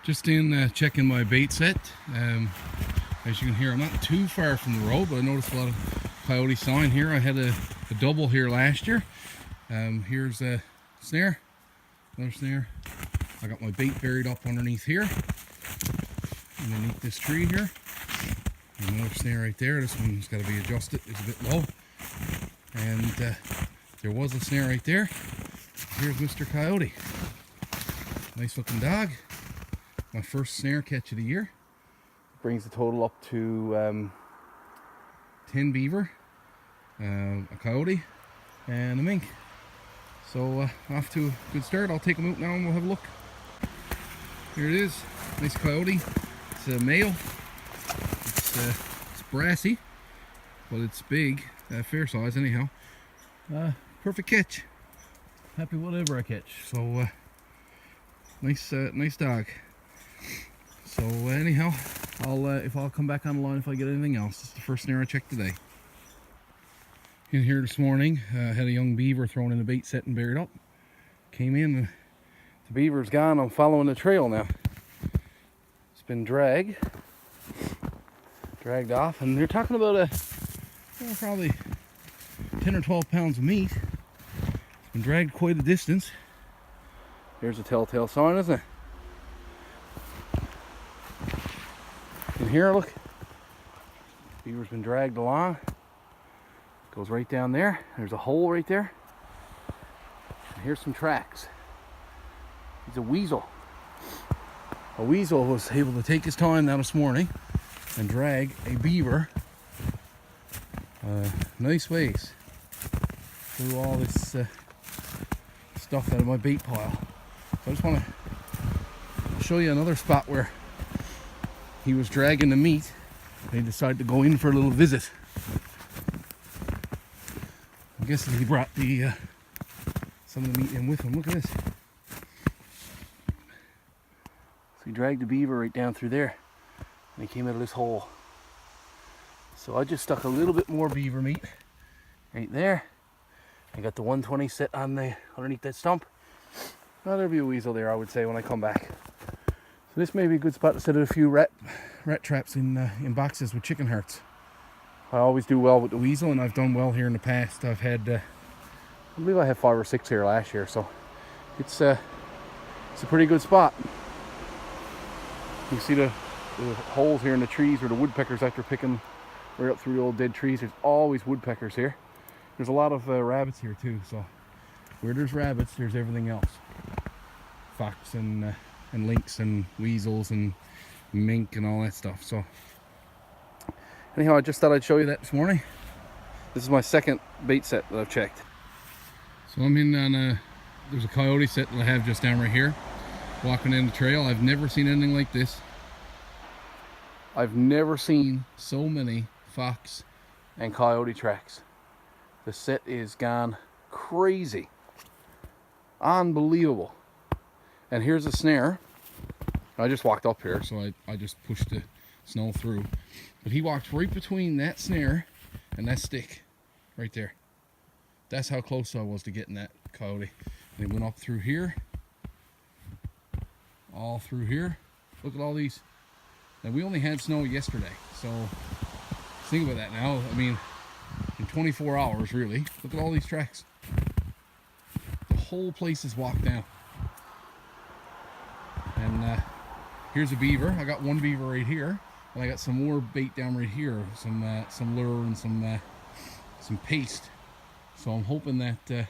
Just in checking my bait set. As you can hear, I'm not too far from the road, but I noticed a lot of coyote sign here. I had a double here last year. Here's a snare, another snare. I got my bait buried up underneath here, underneath this tree here. Another snare right there. This one's got to be adjusted. It's a bit low. And there was a snare right there. Here's Mr. Coyote. Nice looking dog. My first snare catch of the year. Brings the total up to 10 beaver, a coyote, and a mink. So off to a good start. I'll take them out now and we'll have a look. Here it is. Nice coyote. It's a male. It's brassy, but it's big. Fair size anyhow. Perfect catch. Happy whatever I catch. So nice dog. So anyhow, I'll come back on the line if I get anything else. This is the first snare I checked today. In here this morning, had a young beaver thrown in the bait set and buried up. Came in, and the beaver's gone. I'm following the trail now. It's been dragged off, and they're talking about probably 10 or 12 pounds of meat. It's been dragged quite a distance. Here's a telltale sign, isn't it? And here, look, beaver's been dragged along. Goes right down there. There's a hole right there. And here's some tracks. He's a weasel. A weasel was able to take his time now this morning and drag a beaver nice ways through all this stuff out of my bait pile. So I just want to show you another spot where he was dragging the meat and he decided to go in for a little visit. I'm guessing he brought the some of the meat in with him. Look at this. So he dragged the beaver right down through there and he came out of this hole. So I just stuck a little bit more beaver meat right there. I got the 120 set on the underneath that stump. Now there'll be a weasel there, I would say, when I come back. So this may be a good spot to set a few rat traps in boxes with chicken hearts. I always do well with the weasel, and I've done well here in the past. I've had, I believe I had 5 or 6 here last year, so it's a pretty good spot. You can see the holes here in the trees where the woodpeckers, after picking right up through the old dead trees, there's always woodpeckers here. There's a lot of rabbits here too, so where there's rabbits, there's everything else. Fox and lynx and weasels and mink and all that stuff. So anyhow, I just thought I'd show you that this morning. This is my second bait set that I've checked. So I'm in on there's a coyote set that I have just down right here, walking in the trail. I've never seen anything like this. I've never seen so many fox and coyote tracks. The set is gone crazy. Unbelievable. And here's a snare. I just walked up here, so I just pushed the snow through. But he walked right between that snare and that stick right there. That's how close I was to getting that coyote. And he went up through here, all through here. Look at all these. And we only had snow yesterday, so think about that now. I mean, in 24 hours, really. Look at all these tracks. The whole place is walked down. And here's a beaver. I got one beaver right here, and I got some more bait down right here. Some lure and some paste. So I'm hoping that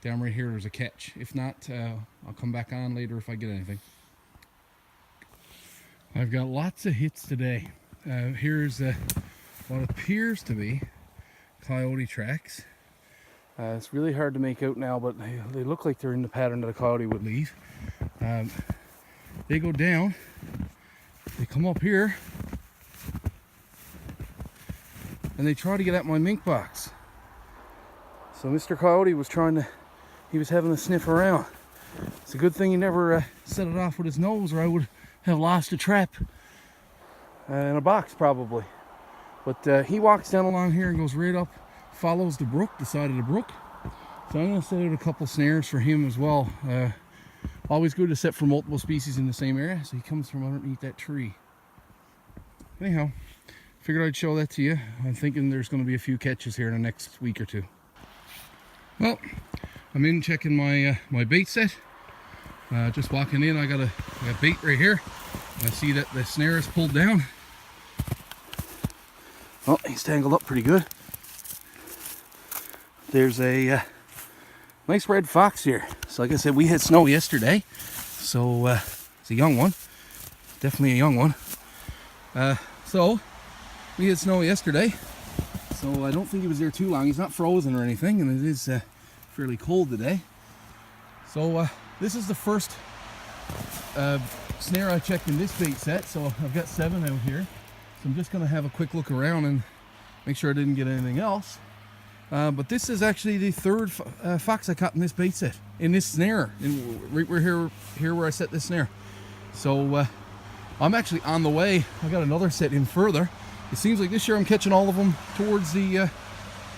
down right here there's a catch. If not, I'll come back on later if I get anything. I've got lots of hits today. Here's what appears to be coyote tracks. It's really hard to make out now, but they look like they're in the pattern that a coyote would leave. They go down, they come up here, and they try to get at my mink box. So Mr. Coyote was he was having a sniff around. It's a good thing he never set it off with his nose, or I would have lost a trap in a box probably. But he walks down along here and goes right up, follows the brook, the side of the brook. So I'm going to set out a couple snares for him as well. always good to set for multiple species in the same area. So he comes from underneath that tree. Anyhow, figured I'd show that to you. I'm thinking there's going to be a few catches here in the next week or two. Well, I'm in checking my my bait set. Just walking in, I got bait right here. I see that the snare is pulled down. Well, he's tangled up pretty good. There's a nice red fox here. So like I said, we had snow yesterday. So it's a young one. Definitely a young one. So we had snow yesterday. So I don't think he was there too long. He's not frozen or anything, and it is fairly cold today. So this is the first snare I checked in this bait set. So I've got 7 out here. So I'm just going to have a quick look around and make sure I didn't get anything else. But this is actually the 3rd fox I caught in this bait set, in this snare, right here where I set this snare. So I'm actually on the way. I got another set in further. It seems like this year I'm catching all of them towards the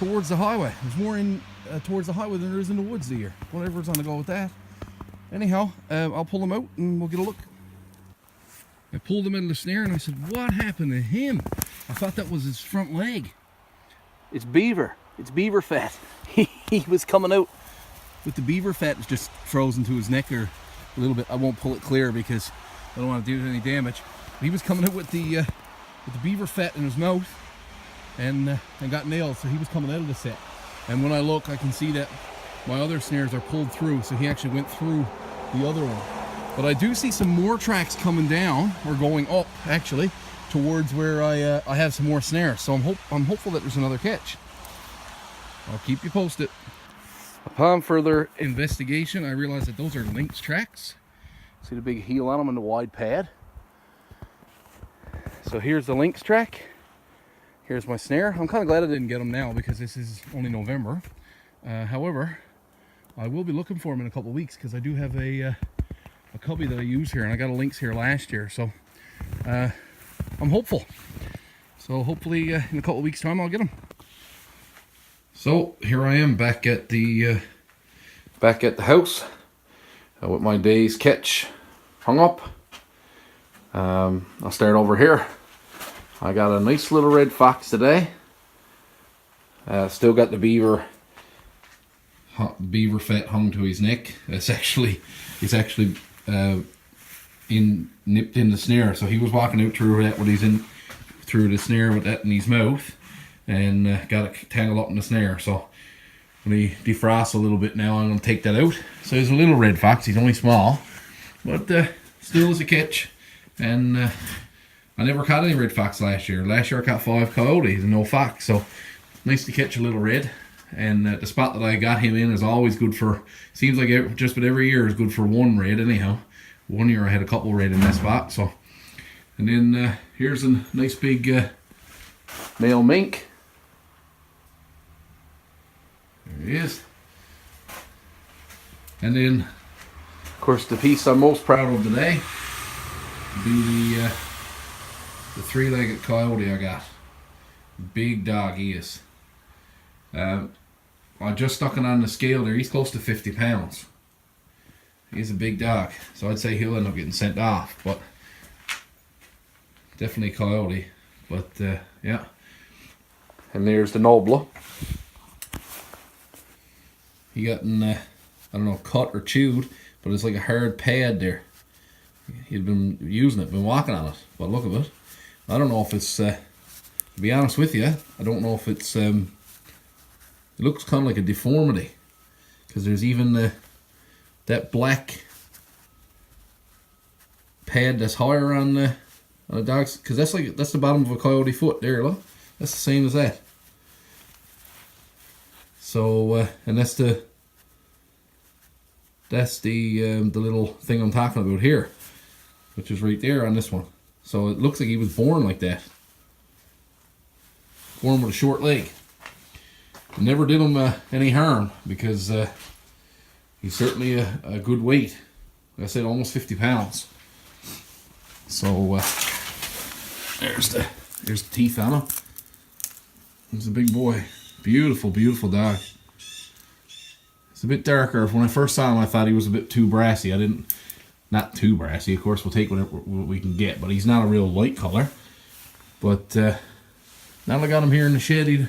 highway. There's more in towards the highway than there is in the woods this year. Whatever's on the go with that. Anyhow, I'll pull them out and we'll get a look. I pulled him out of the snare and I said, what happened to him? I thought that was his front leg. It's beaver. It's beaver fat. He was coming out with the beaver fat. It's just frozen to his neck or a little bit. I won't pull it clear because I don't want to do any damage. He was coming out with the beaver fat in his mouth and got nailed. So he was coming out of the set. And when I look, I can see that my other snares are pulled through. So he actually went through the other one. But I do see some more tracks coming down, or going up actually, towards where I have some more snares. So I'm hopeful that there's another catch. I'll keep you posted. Upon further investigation, I realized that those are lynx tracks. See the big heel on them and the wide pad. So here's the lynx track. Here's my snare. I'm kind of glad I didn't get them now because this is only November. However, I will be looking for them in a couple of weeks because I do have a cubby that I use here, and I got a lynx here last year. So I'm hopeful. So hopefully in a couple of weeks' time I'll get them. So here I am back at the house with my day's catch hung up. I'll start over here. I got a nice little red fox today. Still got the beaver fat hung to his neck. It's actually nipped in the snare. So he was walking out through that when he's in through the snare with that in his mouth, and got it tangled up in the snare. So when he defrosts a little bit now, I'm going to take that out. So he's a little red fox. He's only small, but still is a catch. And I never caught any red fox last year. Last year I caught 5 coyotes and no fox. So nice to catch a little red. And the spot that I got him in is always good for, seems like just about every year is good for 1 red anyhow. 1 year I had a couple red in that spot. So, and then here's a nice big male mink. There he is. And then, of course, the piece I'm most proud of today would be the 3-legged coyote I got. Big dog he is. I just stuck it on the scale there. He's close to 50 pounds. He's a big dog, so I'd say he'll end up getting sent off, but definitely coyote. But yeah. And there's the Noble. He got I don't know, cut or chewed, but it's like a hard pad there. He'd been using it, been walking on it. But look at it. I don't know if it's, to be honest with you, I don't know if it's, it looks kind of like a deformity. Because there's even that black pad that's higher on the dog's, because that's the bottom of a coyote foot there, look. That's the same as that. So, and that's the little thing I'm talking about here, which is right there on this one. So it looks like he was born like that. Born with a short leg. It never did him any harm because he's certainly a good weight. Like I said, almost 50 pounds. So there's the teeth on him. He's a big boy. Beautiful, beautiful dog. It's a bit darker. When I first saw him, I thought he was a bit too brassy. I didn't Not too brassy, of course. We'll take what we can get, but he's not a real light color. But now that I got him here in the shed,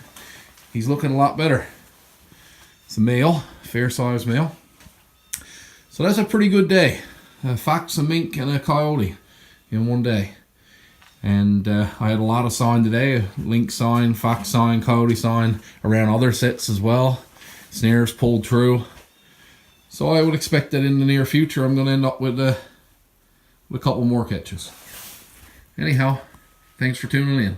he's looking a lot better. It's a male, fair size male. So that's a pretty good day. A fox, a mink, and a coyote in one day. And I had a lot of sign today. A lynx sign, fox sign, coyote sign around other sets as well. Snares pulled through. So I would expect that in the near future I'm going to end up with a couple more catches. Anyhow, thanks for tuning in.